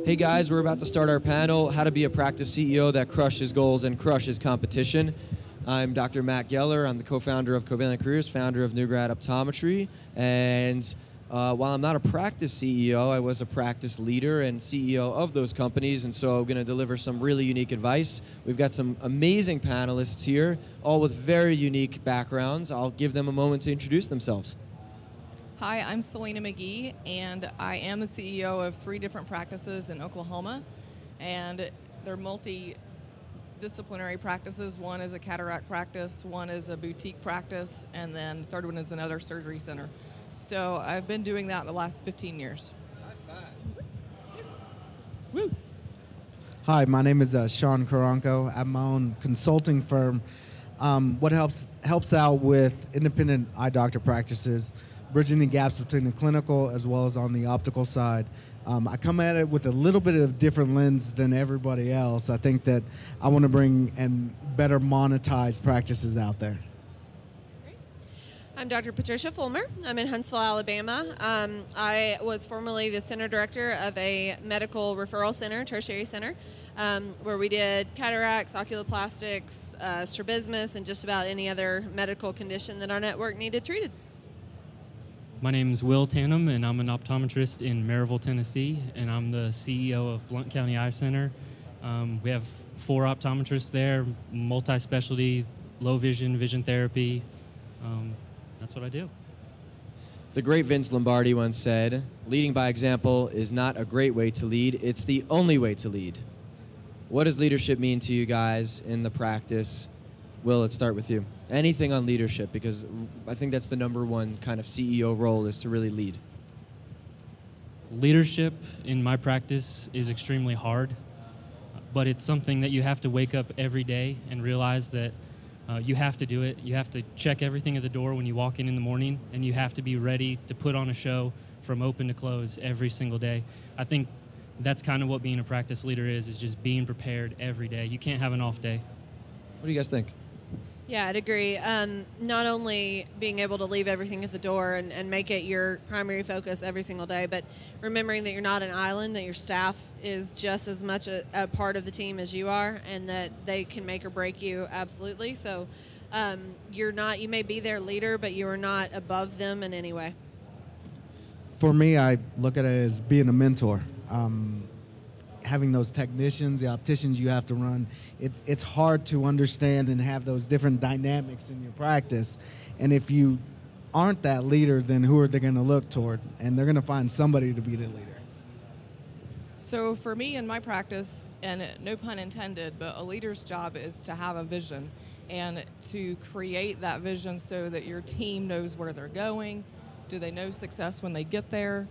Hey guys, we're about to start our panel, How to Be a Practice CEO That Crushes Goals and Crushes Competition. I'm Dr. Matt Geller. I'm the co-founder of Covalent Careers, founder of New Grad Optometry. And while I'm not a practice CEO, I was a practice leader and CEO of those companies, and so I'm going to deliver some really unique advice. We've got some amazing panelists here, all with very unique backgrounds. I'll give them a moment to introduce themselves. Hi, I'm Selina McGee, and I am the CEO of 3 different practices in Oklahoma, and they're multidisciplinary practices. One is a cataract practice, one is a boutique practice, and then the third one is another surgery center. So I've been doing that the last 15 years. Woo. Hi, my name is Sean Carranco. I'm my own consulting firm. What helps out with independent eye doctor practices, bridging the gaps between the clinical as well as on the optical side. I come at it with a little bit of different lens than everybody else. I think that I want to bring and better monetize practices out there. I'm Dr. Patricia Fulmer. I'm in Huntsville, Alabama. I was formerly the center director of a medical referral center, tertiary center, where we did cataracts, oculoplastics, strabismus, and just about any other medical condition that our network needed treated. My name is Will Tantum, and I'm an optometrist in Maryville, Tennessee, and I'm the CEO of Blount County Eye Center. We have 4 optometrists there, multi-specialty, low vision, vision therapy. That's what I do. The great Vince Lombardi once said, leading by example is not a great way to lead, it's the only way to lead. What does leadership mean to you guys in the practice? Will, let's start with you. Anything on leadership, because I think that's the #1 kind of CEO role, is to really lead. Leadership in my practice is extremely hard, but it's something that you have to wake up every day and realize that you have to do it. You have to check everything at the door when you walk in the morning, and you have to be ready to put on a show from open to close every single day. I think that's kind of what being a practice leader is just being prepared every day. You can't have an off day. What do you guys think? Yeah, I'd agree. Not only being able to leave everything at the door and make it your primary focus every single day, but remembering that you're not an island, that your staff is just as much a part of the team as you are, and that they can make or break you, absolutely. So you may be their leader, but you are not above them in any way. For me, I look at it as being a mentor. Having those technicians, the opticians you have to run, it's hard to understand and have those different dynamics in your practice. And if you aren't that leader, then who are they going to look toward? And they're going to find somebody to be the leader. So for me in my practice, and no pun intended, but a leader's job is to have a vision and to create that vision so that your team knows where they're going. Do they know success when they get there?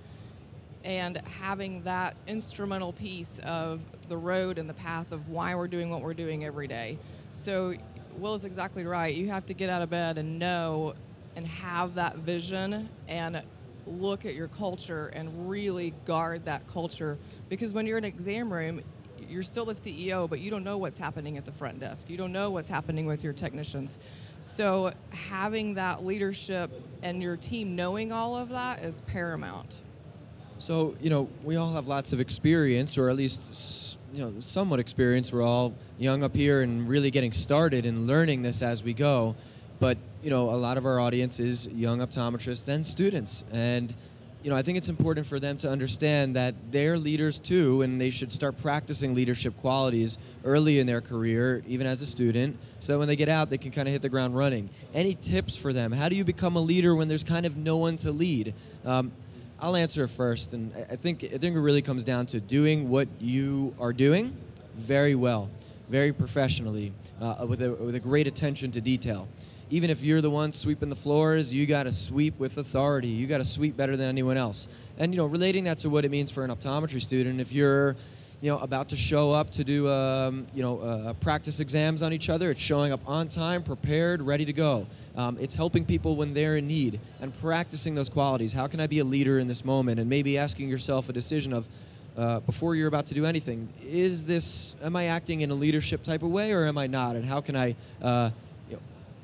And having that instrumental piece of the road and the path of why we're doing what we're doing every day. So Will is exactly right. You have to get out of bed and know and have that vision and look at your culture and really guard that culture. Because when you're in an exam room, you're still the CEO, but you don't know what's happening at the front desk. You don't know what's happening with your technicians. So having that leadership and your team knowing all of that is paramount. So, we all have lots of experience, or at least, somewhat experience. We're all young up here and really getting started and learning this as we go. But, a lot of our audience is young optometrists and students. And, I think it's important for them to understand that they're leaders too, and they should start practicing leadership qualities early in their career, even as a student, so that when they get out, they can kind of hit the ground running. Any tips for them? How do you become a leader when there's kind of no one to lead? I'll answer first, and I think it really comes down to doing what you are doing very well, very professionally, with a great attention to detail. Even if you're the one sweeping the floors, you got to sweep with authority. You got to sweep better than anyone else. And relating that to what it means for an optometry student, if you're about to show up to do practice exams on each other, it's showing up on time, prepared, ready to go. It's helping people when they're in need and practicing those qualities. How can I be a leader in this moment? And maybe asking yourself a decision of, before you're about to do anything, am I acting in a leadership type of way, or am I not? And how can I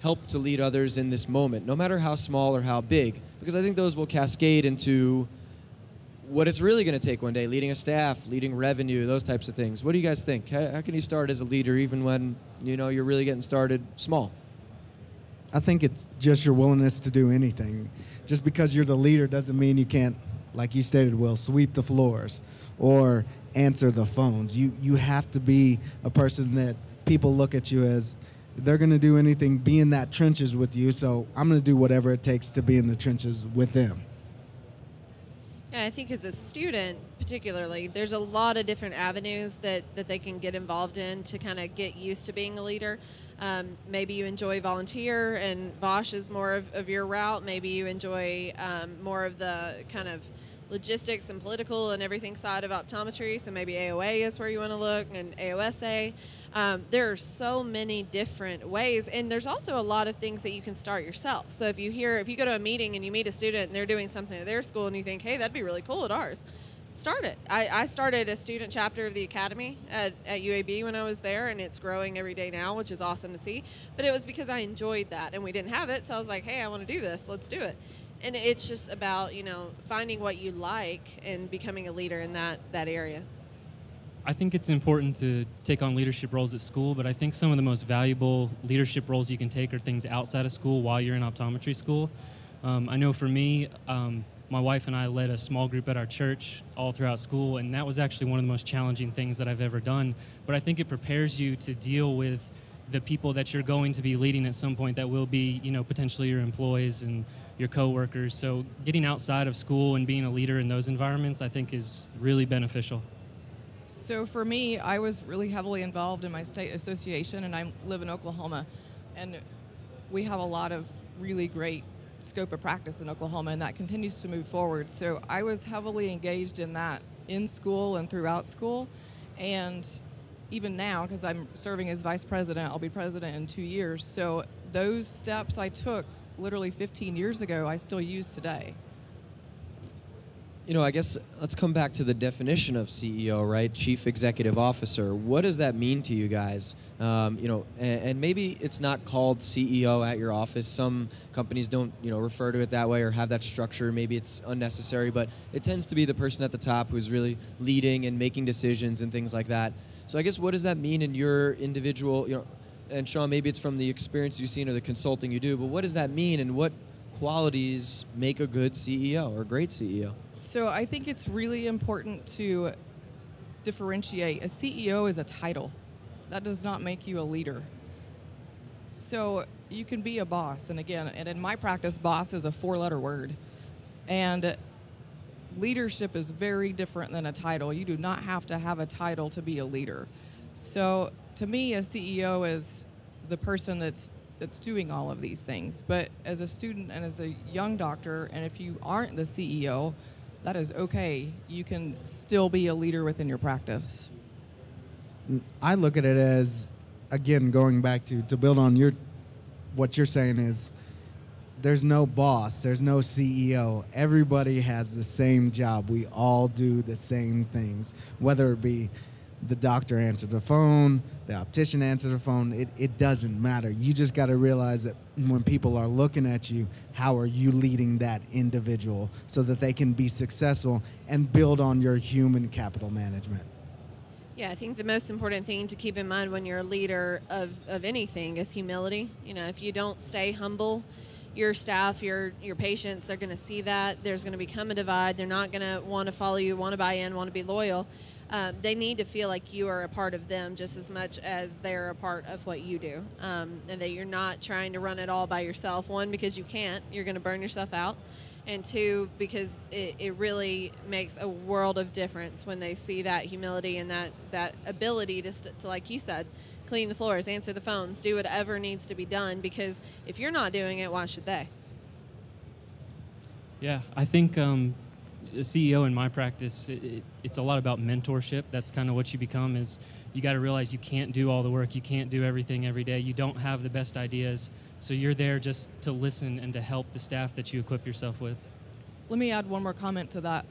help to lead others in this moment, no matter how small or how big? Because I think those will cascade into what it's really going to take one day, leading a staff, leading revenue, those types of things. What do you guys think? How can you start as a leader even when, you're really getting started small? I think it's just your willingness to do anything. Just because you're the leader doesn't mean you can't, like you stated, Will, sweep the floors or answer the phones. You have to be a person that people look at you as they're going to do anything, be in that trenches with you, so I'm going to do whatever it takes to be in the trenches with them. Yeah, I think as a student, particularly, there's a lot of different avenues that they can get involved in to kind of get used to being a leader. Maybe you enjoy volunteer, and Vosh is more of your route. Maybe you enjoy more of the kind of logistics and political and everything side of optometry, so maybe AOA is where you want to look, and AOSA. There are so many different ways, and there's also a lot of things that you can start yourself. So if you go to a meeting and you meet a student and they're doing something at their school and you think, hey, that'd be really cool at ours, start it. I started a student chapter of the academy at UAB when I was there, and it's growing every day now, which is awesome to see. But it was because I enjoyed that, and we didn't have it, so I was like, hey, I want to do this. Let's do it. And it's just about, finding what you like and becoming a leader in that area. I think it's important to take on leadership roles at school, but I think some of the most valuable leadership roles you can take are things outside of school while you're in optometry school. I know for me, my wife and I led a small group at our church all throughout school, and that was actually one of the most challenging things that I've ever done. But I think it prepares you to deal with the people that you're going to be leading at some point that will be, potentially your employees and your coworkers. So getting outside of school and being a leader in those environments, I think, is really beneficial. So for me, I was really heavily involved in my state association, and I live in Oklahoma, and we have a lot of really great scope of practice in Oklahoma, and that continues to move forward. So I was heavily engaged in that in school and throughout school, and even now, because I'm serving as vice president, I'll be president in 2 years. So those steps I took literally 15 years ago, I still use today. I guess let's come back to the definition of CEO, right? Chief Executive Officer. What does that mean to you guys? And maybe it's not called CEO at your office. Some companies don't, refer to it that way or have that structure. Maybe it's unnecessary, but it tends to be the person at the top who's really leading and making decisions and things like that. So I guess what does that mean in your individual, and Sean, maybe it's from the experience you've seen or the consulting you do, but what does that mean, and what qualities make a good CEO or a great CEO? So I think it's really important to differentiate. A CEO is a title. That does not make you a leader. So you can be a boss, and again, and in my practice, boss is a 4-letter word. And leadership is very different than a title. You do not have to have a title to be a leader. So to me, a CEO is the person that's doing all of these things. But as a student and as a young doctor, and if you aren't the CEO, that is okay. You can still be a leader within your practice. I look at it as, again, going back to build on what you're saying is, there's no boss, there's no CEO. Everybody has the same job. We all do the same things, whether it be the doctor answer the phone, the optician answer the phone, it doesn't matter. You just got to realize that when people are looking at you, how are you leading that individual so that they can be successful and build on your human capital management. Yeah, I think the most important thing to keep in mind when you're a leader of anything is humility. If you don't stay humble, your staff, your patients, they're going to see that. There's going to become a divide. They're not going to want to follow you, want to buy in, want to be loyal. They need to feel like you are a part of them just as much as they're a part of what you do, and that you're not trying to run it all by yourself. One, because you can't. You're going to burn yourself out. And two, because it really makes a world of difference when they see that humility and that ability to like you said, clean the floors, answer the phones, do whatever needs to be done, because if you're not doing it, why should they? Yeah, I think a CEO in my practice, it's a lot about mentorship. That's kind of what you become. Is you got to realize you can't do all the work. You can't do everything every day. You don't have the best ideas. So you're there just to listen and to help the staff that you equip yourself with. Let me add one more comment to that.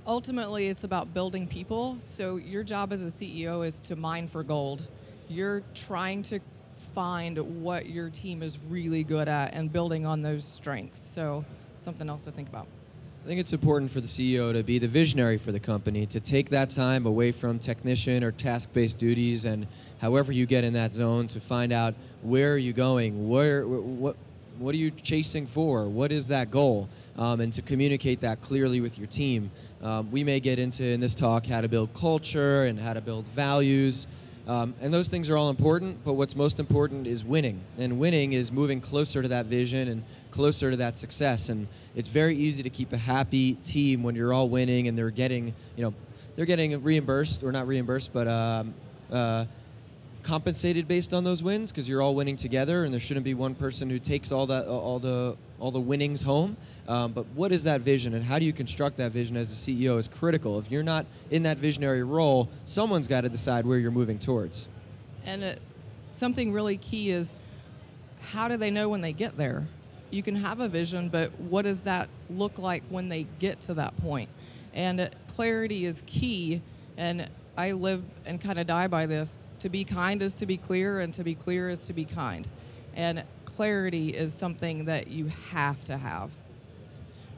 Ultimately, it's about building people. So your job as a CEO is to mine for gold. You're trying to find what your team is really good at and building on those strengths. So something else to think about. I think it's important for the CEO to be the visionary for the company, to take that time away from technician or task-based duties, and however you get in that zone, to find out where are you going, what are you chasing for, what is that goal, and to communicate that clearly with your team. We may get into, in this talk, how to build culture and how to build values. And those things are all important, but what's most important is winning. And winning is moving closer to that vision and closer to that success. And it's very easy to keep a happy team when you're all winning and they're getting reimbursed, or not reimbursed, but compensated based on those wins, because you're all winning together, and there shouldn't be one person who takes all the winnings home. But what is that vision, and how do you construct that vision as a CEO is critical. If you're not in that visionary role, someone's got to decide where you're moving towards. And something really key is, how do they know when they get there? You can have a vision, but what does that look like when they get to that point? And clarity is key, and I live and kind of die by this. To be kind is to be clear, and to be clear is to be kind. And clarity is something that you have to have.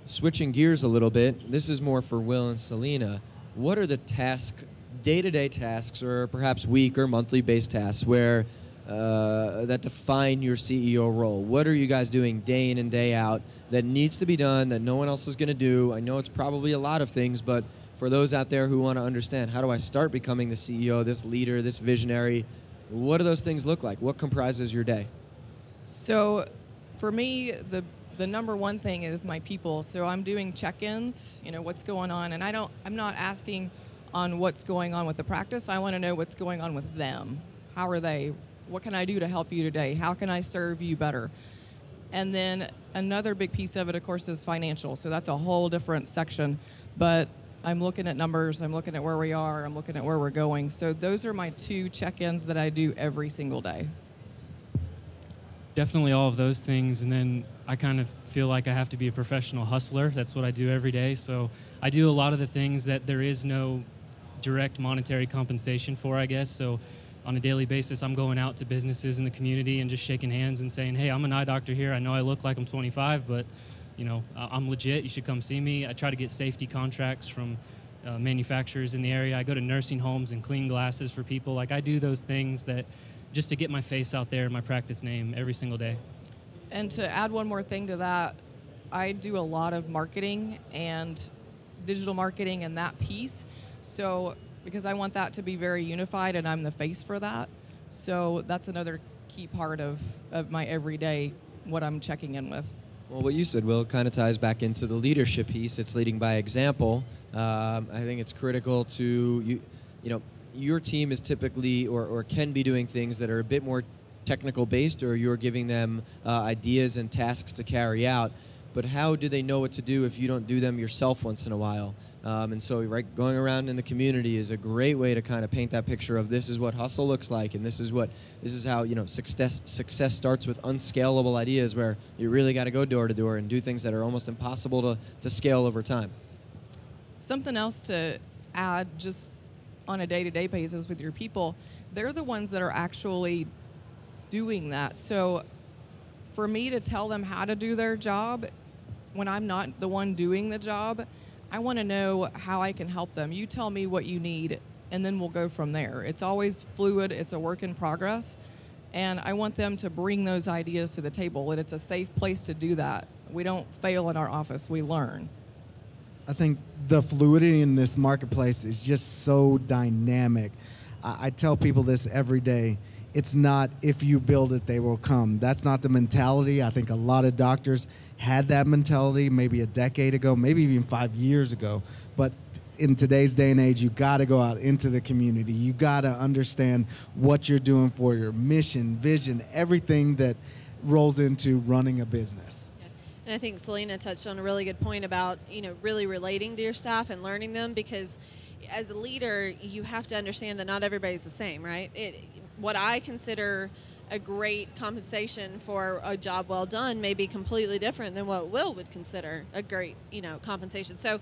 Switching gears a little bit, this is more for Will and Selina. What are the day-to-day tasks, or perhaps week or monthly based tasks where that define your CEO role? What are you guys doing day in and day out that needs to be done, that no one else is going to do? I know it's probably a lot of things, but for those out there who want to understand, how do I start becoming the CEO, this leader, this visionary? What do those things look like? What comprises your day? So for me, the number one thing is my people. So I'm doing check-ins, what's going on, and I'm not asking on what's going on with the practice. I want to know what's going on with them. How are they? What can I do to help you today? How can I serve you better? And then another big piece of it, of course, is financial. So that's a whole different section. But I'm looking at numbers, I'm looking at where we are, I'm looking at where we're going. So those are my 2 check-ins that I do every single day. Definitely all of those things, and then I kind of feel like I have to be a professional hustler. That's what I do every day. So I do a lot of the things that there is no direct monetary compensation for, I guess. So on a daily basis, I'm going out to businesses in the community and just shaking hands and saying, hey, I'm an eye doctor here. I know I look like I'm 25, but I'm legit. You should come see me. I try to get safety contracts from manufacturers in the area. I go to nursing homes and clean glasses for people. Like, I do those things that just to get my face out there, my practice name every single day. And to add one more thing to that, I do a lot of marketing and digital marketing and that piece. So because I want that to be very unified, and I'm the face for that. So that's another key part of my everyday, what I'm checking in with. Well, what you said, Will, kind of ties back into the leadership piece. It's leading by example. I think it's critical to, your team is typically or can be doing things that are a bit more technical based, or you're giving them ideas and tasks to carry out. But how do they know what to do if you don't do them yourself once in a while? And so going around in the community is a great way to kind of paint that picture of, this is what hustle looks like, and this is how success starts with unscalable ideas, where you really got to go door to door and do things that are almost impossible to scale over time. Something else to add, just on a day-to-day basis with your people, they're the ones that are actually doing that. So for me to tell them how to do their job when I'm not the one doing the job, I want to know how I can help them. You tell me what you need, and then we'll go from there. It's always fluid. It's a work in progress. And I want them to bring those ideas to the table, and it's a safe place to do that. We don't fail in our office. We learn. I think the fluidity in this marketplace is just so dynamic. I tell people this every day. It's not, if you build it, they will come. That's not the mentality. I think a lot of doctors had that mentality maybe a decade ago, maybe even 5 years ago. But in today's day and age, you got to go out into the community. You got to understand what you're doing for your mission, vision, everything that rolls into running a business. And I think Selina touched on a really good point about, really relating to your staff and learning them, because as a leader, you have to understand that not everybody's the same, right? What I consider a great compensation for a job well done may be completely different than what Will would consider a great, compensation. So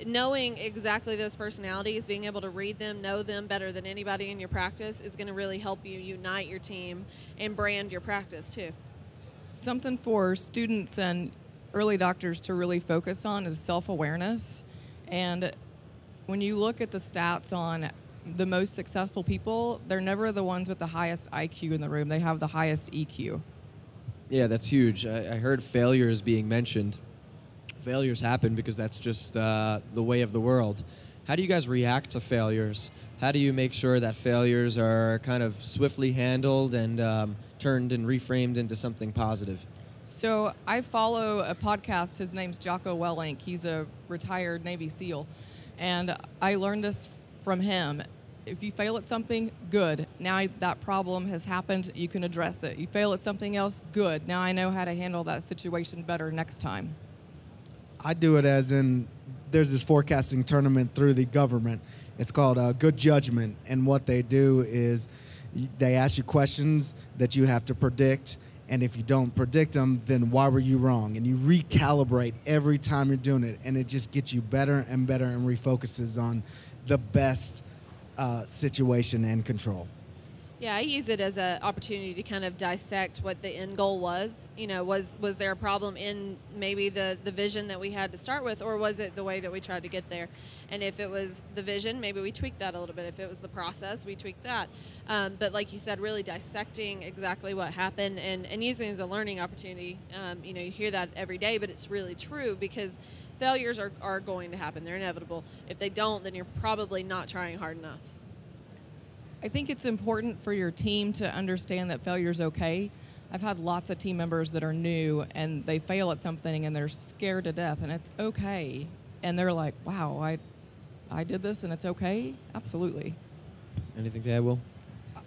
knowing exactly those personalities, being able to read them, know them better than anybody in your practice is going to really help you unite your team and brand your practice too. Something for students and early doctors to really focus on is self-awareness. And when you look at the stats on the most successful people, they're never the ones with the highest IQ in the room. They have the highest EQ. Yeah, that's huge. I heard failures being mentioned. Failures happen because that's just the way of the world. How do you guys react to failures? How do you make sure that failures are kind of swiftly handled and turned and reframed into something positive? So I follow a podcast. His name's Jocko Willink. He's a retired Navy SEAL. And I learned this from him. If you fail at something, good. Now that problem has happened, you can address it. You fail at something else, good. Now I know how to handle that situation better next time. I do it as in, there's this forecasting tournament through the government. It's called Good Judgment, and what they do is they ask you questions that you have to predict, and if you don't predict them, then why were you wrong? And you recalibrate every time you're doing it, and it just gets you better and better and refocuses on the best situation and control. Yeah, I use it as an opportunity to kind of dissect what the end goal was. You know, was there a problem in maybe the vision that we had to start with, or was it the way that we tried to get there? And if it was the vision, maybe we tweaked that a little bit. If it was the process, we tweaked that. But like you said, really dissecting exactly what happened and using it as a learning opportunity. You know, you hear that every day, but it's really true because failures are going to happen. They're inevitable. If they don't, then you're probably not trying hard enough. I think it's important for your team to understand that failure is okay. I've had lots of team members that are new and they fail at something and they're scared to death, and it's okay. And they're like, wow, I did this and it's okay? Absolutely. Anything to add, Will?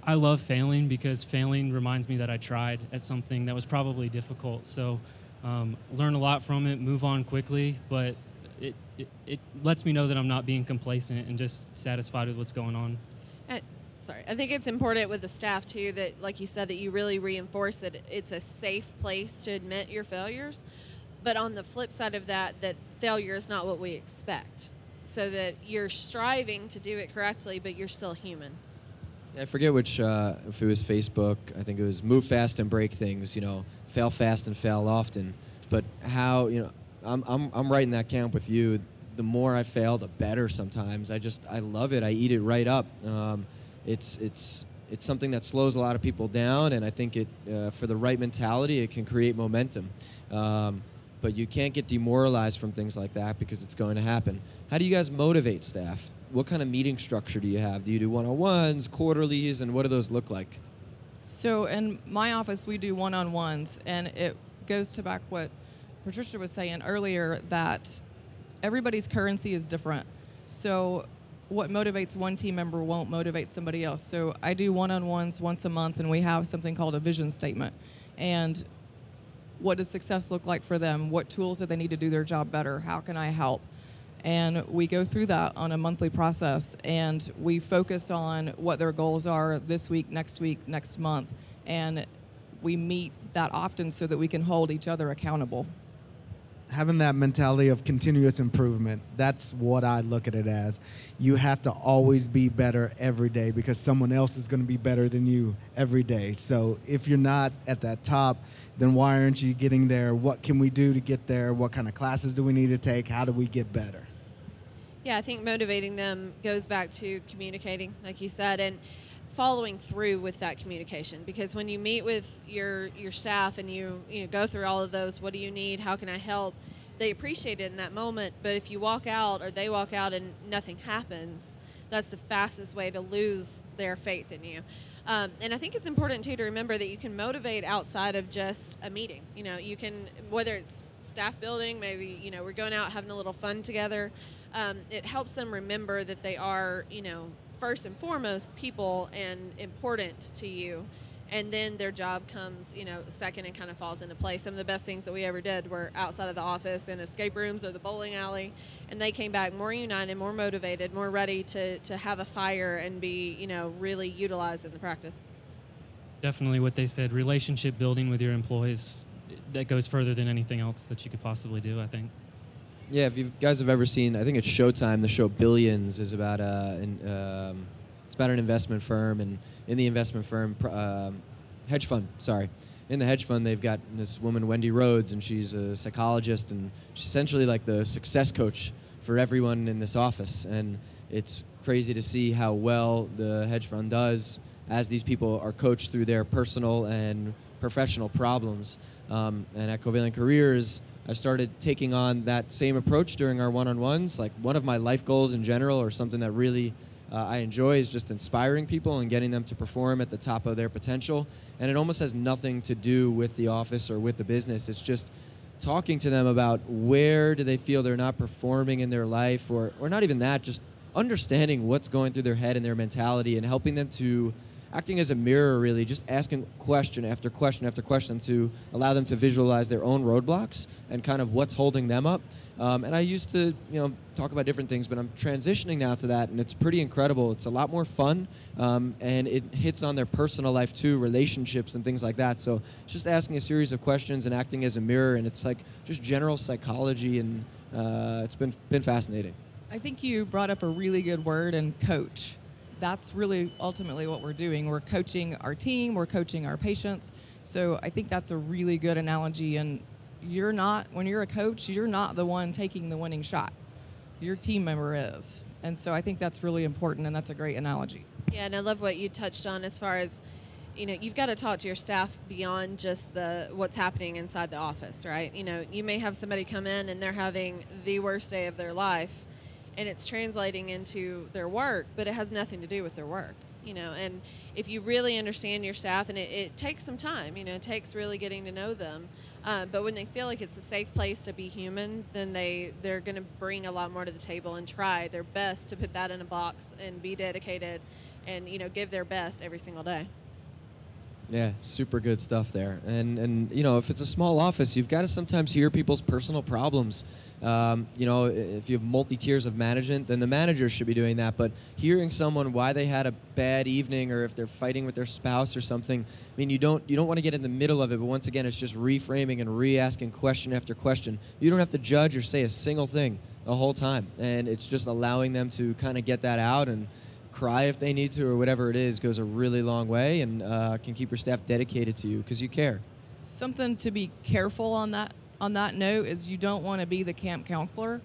I love failing because failing reminds me that I tried at something that was probably difficult. So learn a lot from it, move on quickly, but it lets me know that I'm not being complacent and just satisfied with what's going on. I think it's important with the staff too that, like you said, that you really reinforce that it's a safe place to admit your failures. But on the flip side of that failure is not what we expect. So that you're striving to do it correctly, but you're still human. Yeah, I forget which, if it was Facebook, I think it was move fast and break things, you know, fail fast and fail often. But how, you know, I'm right in that camp with you. The more I fail, the better sometimes. I love it. I eat it right up. It's something that slows a lot of people down, and I think it for the right mentality, it can create momentum. But you can't get demoralized from things like that because it's going to happen. How do you guys motivate staff? What kind of meeting structure do you have? Do you do one-on-ones, quarterlies, and what do those look like? So in my office, we do one-on-ones, and it goes to back what Patricia was saying earlier, that everybody's currency is different. So what motivates one team member won't motivate somebody else. So I do one-on-ones once a month, and we have something called a vision statement. And what does success look like for them? What tools do they need to do their job better? How can I help? And we go through that on a monthly process, and we focus on what their goals are this week, next month. And we meet that often so that we can hold each other accountable. Having that mentality of continuous improvement, that's what I look at it as. You have to always be better every day because someone else is going to be better than you every day. So if you're not at that top, then why aren't you getting there? What can we do to get there? What kind of classes do we need to take? How do we get better? Yeah, I think motivating them goes back to communicating, like you said, and following through with that communication, because when you meet with your staff and you go through all of those, what do you need, how can I help, they appreciate it in that moment. But if you walk out or they walk out and nothing happens, that's the fastest way to lose their faith in you. And I think it's important too to remember that you can motivate outside of just a meeting. You know, you can, whether it's staff building, maybe we're going out having a little fun together. It helps them remember that they are first and foremost people and important to you, and then their job comes second and kind of falls into place. Some of the best things that we ever did were outside of the office in escape rooms or the bowling alley, and they came back more united, more motivated, more ready to have a fire and be really utilized in the practice. Definitely what they said, relationship building with your employees, that goes further than anything else that you could possibly do, I think. Yeah, if you guys have ever seen, I think it's Showtime, the show Billions is about it's about an investment firm, and in the investment firm, hedge fund, sorry. in the hedge fund, they've got this woman, Wendy Rhodes, and she's a psychologist, and she's essentially like the success coach for everyone in this office. And it's crazy to see how well the hedge fund does as these people are coached through their personal and professional problems. And at Covalent Careers, I started taking on that same approach during our one-on-ones. Like, one of my life goals in general, or something that really I enjoy, is just inspiring people and getting them to perform at the top of their potential. And it almost has nothing to do with the office or with the business. It's just talking to them about where do they feel they're not performing in their life, or not even that, just understanding what's going through their head and their mentality, and helping them to, acting as a mirror, really, just asking question after question after question to allow them to visualize their own roadblocks and kind of what's holding them up. And I used to, talk about different things, but I'm transitioning now to that, and it's pretty incredible. It's a lot more fun, and it hits on their personal life too, relationships and things like that. So just asking a series of questions and acting as a mirror, and it's like just general psychology, and it's been fascinating. I think you brought up a really good word, and coach. That's really ultimately what we're doing. We're coaching our team, we're coaching our patients. So I think that's a really good analogy. And when you're a coach, you're not the one taking the winning shot. Your team member is. And so I think that's really important, and that's a great analogy. Yeah, and I love what you touched on as far as, you've got to talk to your staff beyond just what's happening inside the office, right? You may have somebody come in and they're having the worst day of their life, and it's translating into their work, but it has nothing to do with their work, and if you really understand your staff, and it takes some time, it takes really getting to know them, but when they feel like it's a safe place to be human, then they're going to bring a lot more to the table and try their best to put that in a box and be dedicated and, give their best every single day. Yeah, super good stuff there. And if it's a small office, you've got to sometimes hear people's personal problems. If you have multi-tiers of management, then the manager should be doing that. But hearing someone why they had a bad evening, or if they're fighting with their spouse or something, I mean, you don't want to get in the middle of it. But once again, it's just reframing and re-asking question after question. You don't have to judge or say a single thing the whole time. And it's just allowing them to kind of get that out and cry if they need to, or whatever it is, goes a really long way, and can keep your staff dedicated to you because you care. Something to be careful on that note is you don't want to be the camp counselor.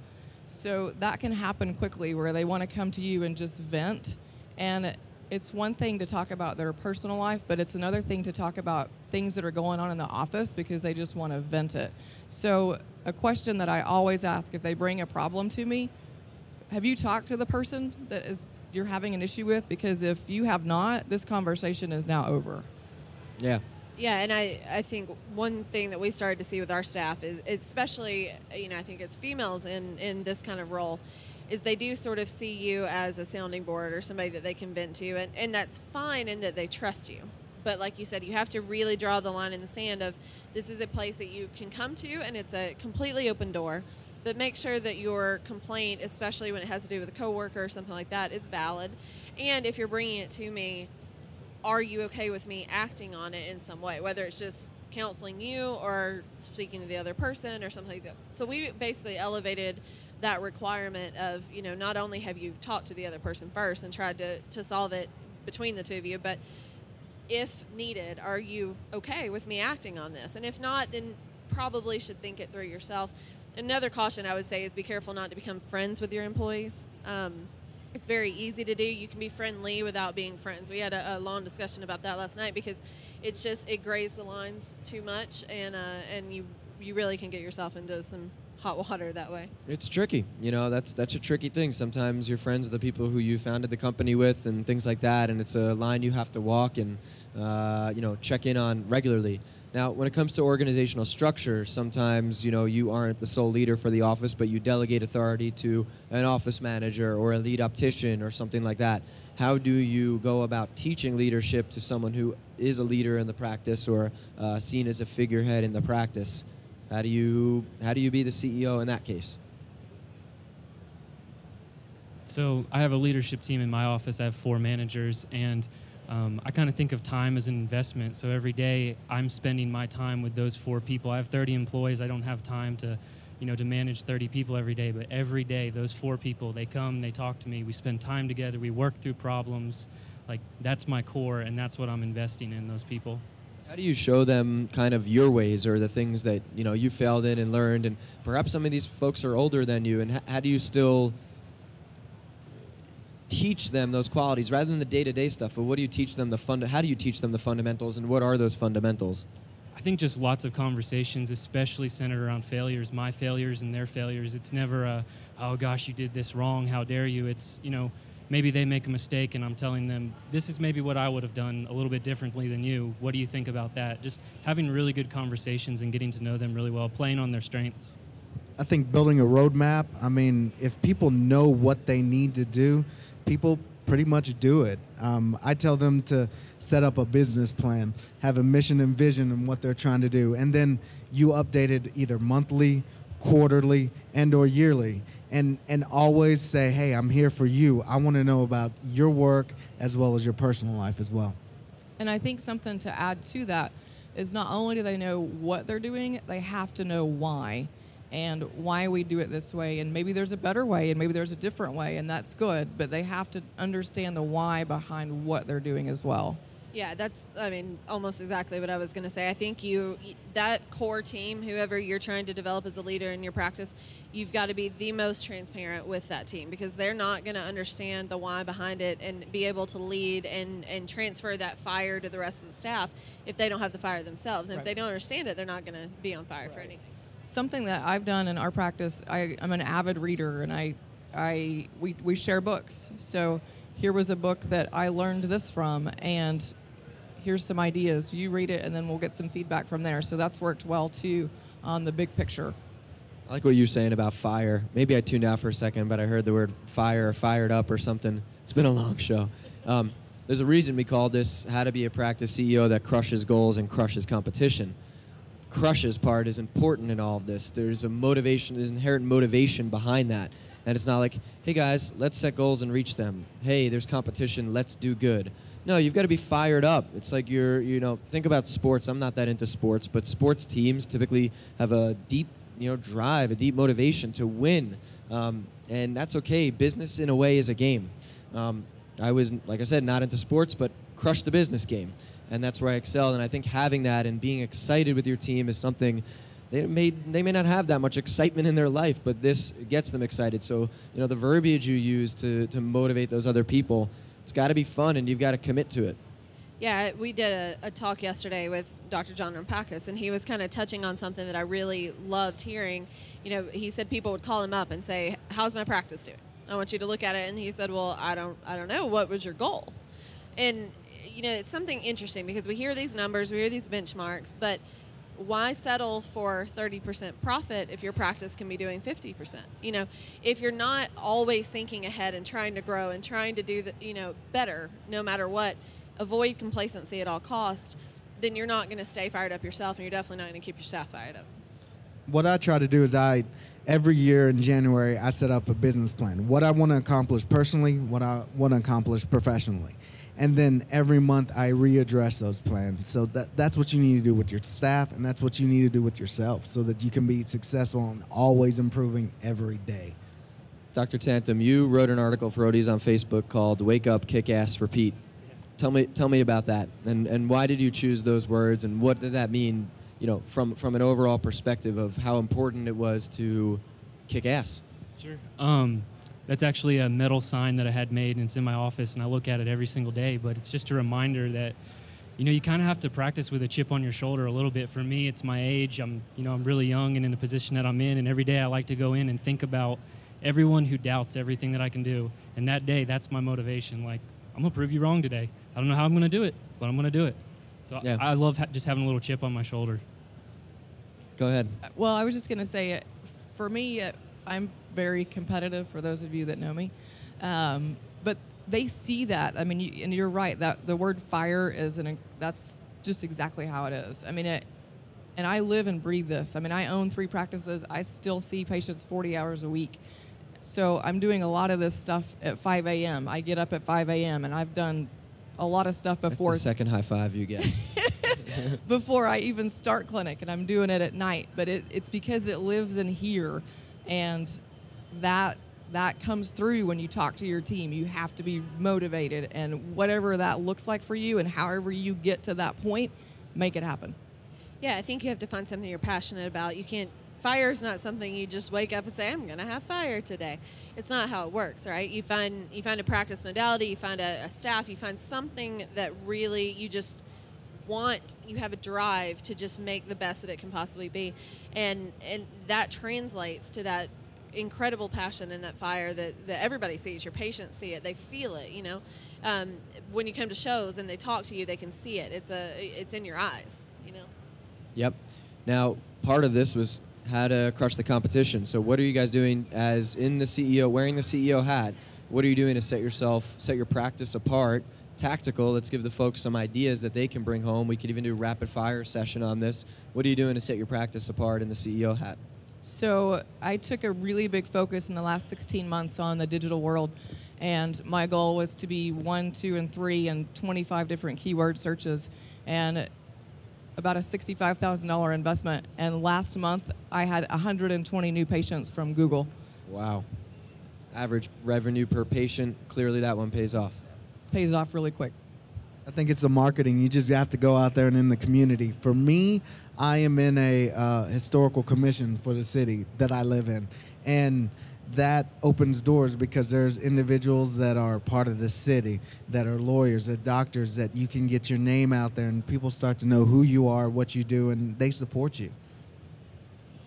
So that can happen quickly, where they want to come to you and just vent. And it's one thing to talk about their personal life, but it's another thing to talk about things that are going on in the office because they just want to vent it. So a question that I always ask if they bring a problem to me, have you talked to the person that you're having an issue with? Because if you have not, this conversation is now over. Yeah. Yeah, and I think one thing that we started to see with our staff is, especially, I think as females in this kind of role, is they do sort of see you as a sounding board or somebody that they can vent to, and that's fine in that they trust you. But like you said, you have to really draw the line in the sand of, this is a place that you can come to, and it's a completely open door. But make sure that your complaint, especially when it has to do with a coworker or something like that, is valid. And if you're bringing it to me, are you okay with me acting on it in some way, whether it's just counseling you or speaking to the other person or something like that. So we basically elevated that requirement of, not only have you talked to the other person first and tried to solve it between the two of you, but if needed, are you okay with me acting on this? And if not, then probably should think it through yourself. Another caution I would say is be careful not to become friends with your employees. It's very easy to do. You can be friendly without being friends. We had a long discussion about that last night because it grays the lines too much, and you really can get yourself into some hot water that way. It's tricky. That's a tricky thing. Sometimes you're friends with the people who you founded the company with and things like that, and it's a line you have to walk and check in on regularly. Now, when it comes to organizational structure, sometimes, you aren't the sole leader for the office, but you delegate authority to an office manager or a lead optician or something like that. How do you go about teaching leadership to someone who is a leader in the practice or seen as a figurehead in the practice? How do you be the CEO in that case? So I have a leadership team in my office. I have 4 managers, and I kind of think of time as an investment. So every day I'm spending my time with those 4 people. I have 30 employees. I don't have time to manage 30 people every day. But every day, those 4 people, they come, they talk to me. We spend time together. We work through problems. Like, that's my core, and that's what I'm investing in, those people. How do you show them kind of your ways or the things that, you know, you failed in and learned, and perhaps some of these folks are older than you, and how do you still teach them those qualities rather than the day-to-day stuff, but what do you teach them how do you teach them the fundamentals, and what are those fundamentals? I think just lots of conversations, especially centered around failures, my failures and their failures. It's never a, oh gosh, you did this wrong, how dare you? It's, you know, maybe they make a mistake and I'm telling them, this is maybe what I would have done a little bit differently than you. What do you think about that? Just having really good conversations and getting to know them really well, playing on their strengths. I think building a roadmap, I mean, if people know what they need to do, people pretty much do it. I tell them to set up a business plan, have a mission and vision and what they're trying to do, and then you update it either monthly, quarterly, and or yearly, and always say, hey, I'm here for you. I want to know about your work as well as your personal life as well. And I think something to add to that is not only do they know what they're doing, they have to know why. And why we do it this way, and maybe there's a better way, and maybe there's a different way, and that's good, but they have to understand the why behind what they're doing as well. Yeah, that's, I mean, almost exactly what I was going to say. I think that core team, whoever you're trying to develop as a leader in your practice, you've got to be the most transparent with that team, because they're not going to understand the why behind it and be able to lead and transfer that fire to the rest of the staff if they don't have the fire themselves. And if they don't understand it, they're not going to be on fire for anything. Something that I've done in our practice, I'm an avid reader, and we share books. So here was a book that I learned this from, and here's some ideas. You read it, and then we'll get some feedback from there. So that's worked well, too, on the big picture. I like what you're saying about fire. Maybe I tuned out for a second, but I heard the word fire or fired up or something. It's been a long show. There's a reason we call this How to Be a Practice CEO That Crushes Goals and Crushes Competition. Crushes part is important in all of this. There's inherent motivation behind that. And it's not like, hey guys, let's set goals and reach them. Hey, there's competition, let's do good. No, you've got to be fired up. It's like think about sports. I'm not that into sports, but sports teams typically have a deep, drive, a deep motivation to win. And that's okay. Business in a way is a game. I was, like I said, not into sports, but crushed the business game. And that's where I excel. And I think having that and being excited with your team is something they may not have that much excitement in their life, but this gets them excited. So, the verbiage you use to motivate those other people, it's got to be fun, and you've got to commit to it. Yeah, we did a talk yesterday with Dr. John Rampakis, and he was kind of touching on something that I really loved hearing. He said people would call him up and say, how's my practice doing? I want you to look at it. And he said, well, I don't know. What was your goal? And it's something interesting because we hear these numbers, we hear these benchmarks, but why settle for 30% profit if your practice can be doing 50%? If you're not always thinking ahead and trying to grow and trying to do better no matter what, avoid complacency at all costs, then you're not going to stay fired up yourself, and you're definitely not going to keep your staff fired up. What I try to do is every year in January, I set up a business plan. What I want to accomplish personally, what I want to accomplish professionally. And then every month I readdress those plans. So that's what you need to do with your staff, and that's what you need to do with yourself so that you can be successful and always improving every day. Dr. Tantum, you wrote an article for ODs on Facebook called Wake Up, Kick Ass, Repeat. Tell me about that, and why did you choose those words, and what did that mean, from an overall perspective of how important it was to kick ass? Sure. That's actually a metal sign that I had made, and it's in my office, and I look at it every single day. But it's just a reminder that, you kind of have to practice with a chip on your shoulder a little bit. For me, it's my age. I'm really young and in the position that I'm in, and every day I like to go in and think about everyone who doubts everything that I can do. And that day, that's my motivation. Like, I'm going to prove you wrong today. I don't know how I'm going to do it, but I'm going to do it. So yeah. I love just having a little chip on my shoulder. Go ahead. Well, I was just going to say, for me, I'm very competitive, for those of you that know me. But they see that. I mean, and you're right, that the word fire that's just exactly how it is. I mean, and I live and breathe this. I mean, I own 3 practices. I still see patients 40 hours a week. So I'm doing a lot of this stuff at 5 a.m. I get up at 5 a.m. and I've done a lot of stuff before. That's the second high five you get. Before I even start clinic, and I'm doing it at night. But it's because it lives in here, and that comes through when you talk to your team. You have to be motivated, and whatever that looks like for you and however you get to that point, make it happen. Yeah, I think you have to find something you're passionate about. You can't. Fire's not something you just wake up and say, I'm going to have fire today. It's not how it works, right? You find a practice modality, you find a staff, you find something that really you just want, you have a drive to just make the best that it can possibly be. And that translates to that incredible passion and that fire that everybody sees. Your patients see it, they feel it, you know. When you come to shows and they talk to you, they can see it. It's in your eyes, you know. Yep. Now, part of this was how to crush the competition. So what are you guys doing as in the CEO, wearing the CEO hat? What are you doing to set your practice apart? Tactical, let's give the folks some ideas that they can bring home. We could even do a rapid fire session on this. What are you doing to set your practice apart in the CEO hat? So I took a really big focus in the last 16 months on the digital world. And my goal was to be 1, 2, and 3 in 25 different keyword searches. And about a $65,000 investment, and last month I had 120 new patients from Google. Wow. Average revenue per patient, clearly that one pays off. Pays off really quick. I think it's the marketing. You just have to go out there and in the community. For me, I am in a historical commission for the city that I live in, and that opens doors because there's individuals that are part of the city, that are lawyers, that doctors, that you can get your name out there and people start to know who you are, what you do, and they support you.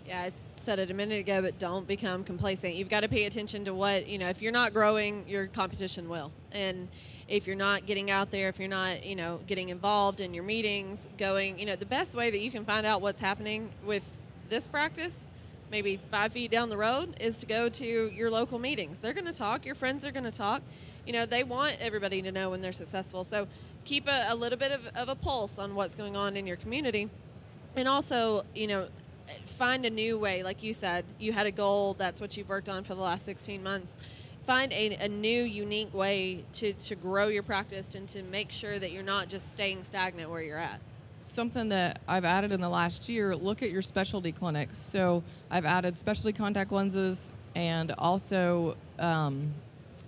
Yeah, I said it a minute ago, but don't become complacent. You've got to pay attention to what, you know, if you're not growing, your competition will. And if you're not getting out there, if you're not, you know, getting involved in your meetings, going, you know, the best way that you can find out what's happening with this practice, maybe 5 feet down the road, is to go to your local meetings. They're going to talk. Your friends are going to talk. You know, they want everybody to know when they're successful. So keep a little bit of a pulse on what's going on in your community. And also, you know, find a new way. Like you said, you had a goal. That's what you've worked on for the last 16 months. Find a new, unique way to grow your practice and to make sure that you're not just staying stagnant where you're at. Something that I've added in the last year, look at your specialty clinics. So I've added specialty contact lenses and also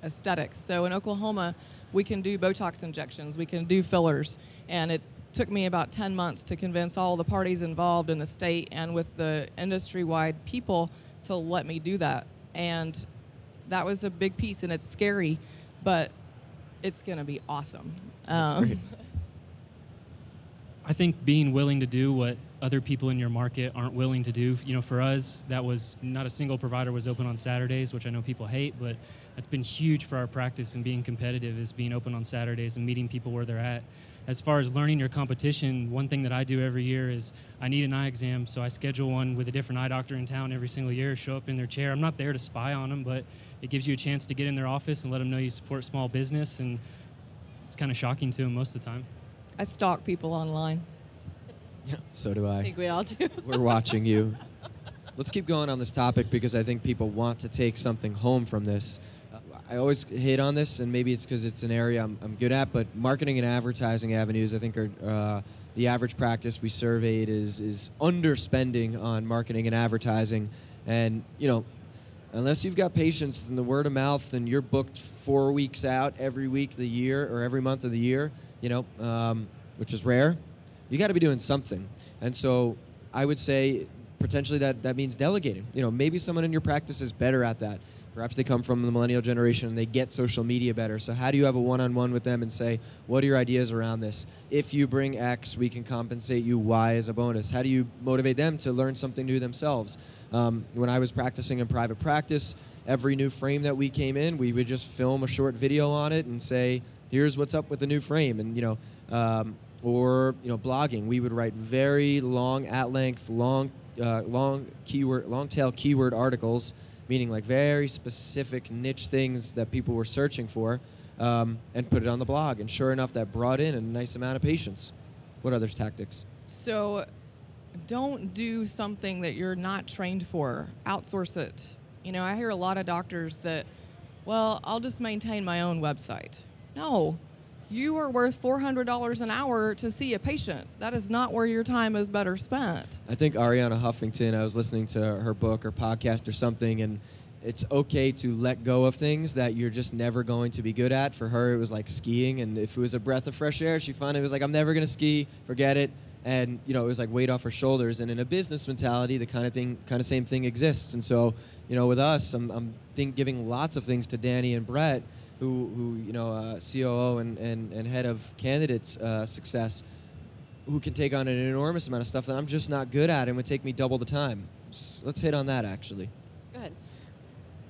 aesthetics. So in Oklahoma, we can do Botox injections, we can do fillers, and it took me about 10 months to convince all the parties involved in the state and with the industry-wide people to let me do that. And that was a big piece, and it's scary, but it's going to be awesome. That's great. I think being willing to do what other people in your market aren't willing to do. You know, for us, that was not a single provider was open on Saturdays, which I know people hate, but that's been huge for our practice and being competitive is being open on Saturdays and meeting people where they're at. As far as learning your competition, one thing that I do every year is I need an eye exam, so I schedule one with a different eye doctor in town every single year, show up in their chair. I'm not there to spy on them, but it gives you a chance to get in their office and let them know you support small business, and it's kind of shocking to them most of the time. I stalk people online. So do I. I think we all do. We're watching you. Let's keep going on this topic because I think people want to take something home from this. I always hit on this, and maybe it's because it's an area I'm good at, but marketing and advertising avenues, I think, are the average practice we surveyed is underspending on marketing and advertising. And, you know, unless you've got patients and the word of mouth and you're booked 4 weeks out every week of the year or every month of the year, you know, which is rare, you got to be doing something. And so I would say potentially that means delegating. You know, maybe someone in your practice is better at that. Perhaps they come from the millennial generation and they get social media better. So how do you have a one-on-one with them and say, what are your ideas around this? If you bring X, we can compensate you Y as a bonus. How do you motivate them to learn something new themselves? When I was practicing in private practice, every new frame that we came in, we would just film a short video on it and say, here's what's up with the new frame. And, you know, or, you know, blogging, we would write very long, at-length, long tail keyword articles, meaning like very specific niche things that people were searching for, and put it on the blog. And sure enough, that brought in a nice amount of patients. What other tactics? So don't do something that you're not trained for. Outsource it. You know, I hear a lot of doctors that, well, I'll just maintain my own website. No. You are worth $400 an hour to see a patient. That is not where your time is better spent. I think Ariana Huffington, I was listening to her book or podcast or something, and it's okay to let go of things that you're just never going to be good at. For her, it was like skiing, and if it was a breath of fresh air, she found it was like, I'm never going to ski, forget it. And it was like weight off her shoulders. And in a business mentality, the kind of same thing exists. And so, with us, I'm giving lots of things to Danny and Brett, who COO and head of candidates success, who can take on an enormous amount of stuff that I'm just not good at and would take me double the time. So let's hit on that, actually. Go ahead.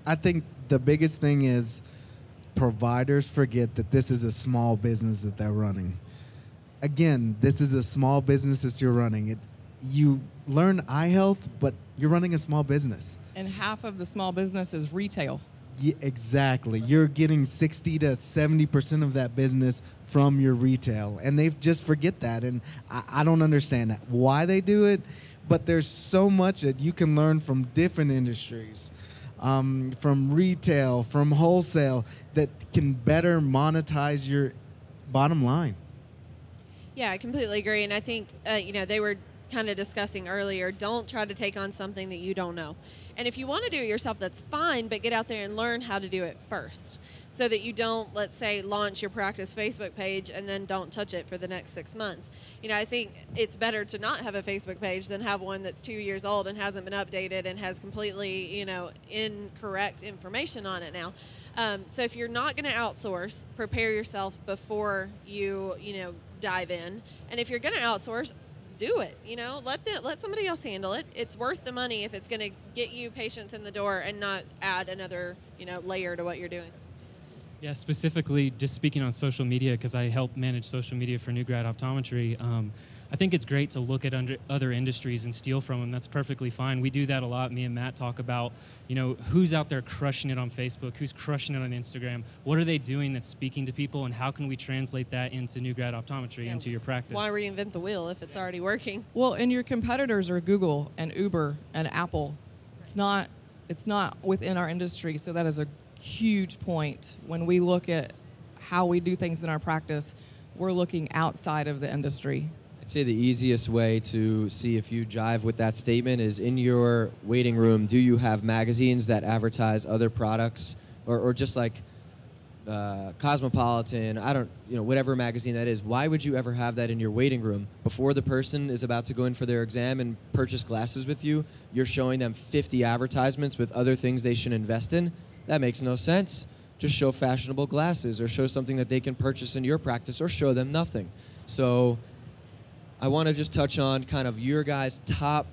I think the biggest thing is providers forget that this is a small business that they're running. Again, this is a small business that you're running. You learn eye health, but you're running a small business. And half of the small business is retail. Yeah, exactly. You're getting 60 to 70% of that business from your retail, and they just forget that. And I don't understand that, why they do it, but there's so much that you can learn from different industries, from retail, from wholesale, that can better monetize your bottom line. Yeah, I completely agree. And I think, they were kind of discussing earlier, don't try to take on something that you don't know. And if you want to do it yourself, that's fine, but get out there and learn how to do it first so that you don't, let's say, launch your practice Facebook page and then don't touch it for the next 6 months. I think it's better to not have a Facebook page than have one that's 2 years old and hasn't been updated and has completely, incorrect information on it now. So if you're not going to outsource, prepare yourself before you, dive in. And if you're going to outsource, do it. Let somebody else handle it. It's worth the money if it's going to get you patients in the door and not add another, layer to what you're doing. Yeah, specifically just speaking on social media, because I help manage social media for new grad optometry. I think it's great to look at other industries and steal from them. That's perfectly fine. We do that a lot. Me and Matt talk about, who's out there crushing it on Facebook, who's crushing it on Instagram. What are they doing that's speaking to people, and how can we translate that into new grad optometry, into your practice? Why reinvent the wheel if it's already working? Well, and your competitors are Google and Uber and Apple. It's not within our industry, so that is a huge point. When we look at how we do things in our practice, we're looking outside of the industry. I'd say the easiest way to see if you jive with that statement is in your waiting room, do you have magazines that advertise other products or just like Cosmopolitan, whatever magazine that is. Why would you ever have that in your waiting room? Before the person is about to go in for their exam and purchase glasses with you, you're showing them 50 advertisements with other things they should invest in? That makes no sense. Just show fashionable glasses or show something that they can purchase in your practice or show them nothing. So I want to just touch on kind of your guys' top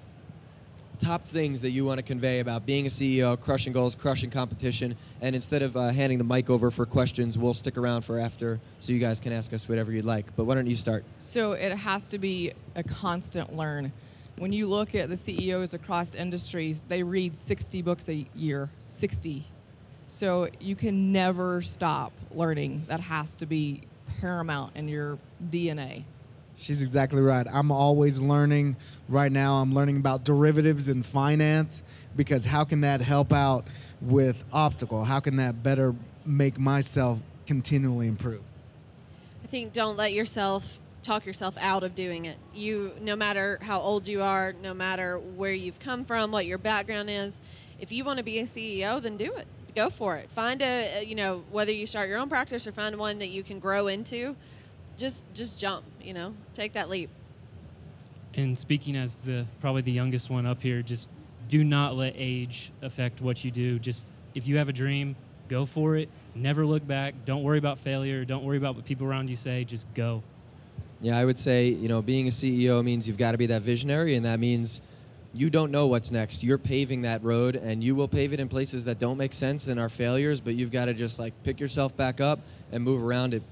things that you want to convey about being a CEO, crushing goals, crushing competition, and instead of handing the mic over for questions, we'll stick around for after so you guys can ask us whatever you'd like. But why don't you start? So it has to be a constant learn. When you look at the CEOs across industries, they read 60 books a year, 60. So you can never stop learning. That has to be paramount in your DNA. She's exactly right. I'm always learning. Right now, I'm learning about derivatives in finance because how can that help out with optical? How can that better make myself continually improve? I think don't let yourself talk yourself out of doing it. No matter how old you are, no matter where you've come from, what your background is, if you want to be a CEO, then do it. Go for it. Find whether you start your own practice or find one that you can grow into, just jump, take that leap. And speaking as probably the youngest one up here, just do not let age affect what you do. Just if you have a dream, go for it. Never look back. Don't worry about failure. Don't worry about what people around you say. Just go. Yeah, I would say, being a CEO means you've got to be that visionary, and that means you don't know what's next. You're paving that road, and you will pave it in places that don't make sense and are failures, but you've got to just pick yourself back up and move around it.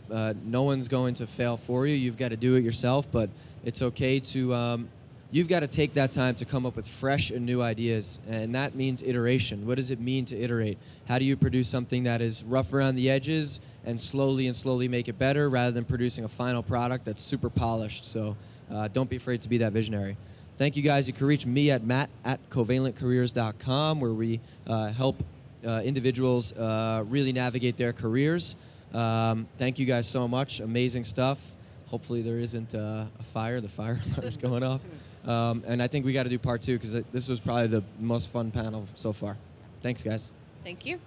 No one's going to fail for you. You've got to do it yourself, but it's okay to, you've got to take that time to come up with fresh and new ideas, and that means iteration. What does it mean to iterate? How do you produce something that is rough around the edges and slowly make it better rather than producing a final product that's super polished? So don't be afraid to be that visionary. Thank you, guys. You can reach me at matt@covalentcareers.com, where we help individuals really navigate their careers. Thank you guys so much. Amazing stuff. Hopefully there isn't a fire. The fire alarm's going off. And I think we got to do part 2 because this was probably the most fun panel so far. Thanks, guys. Thank you.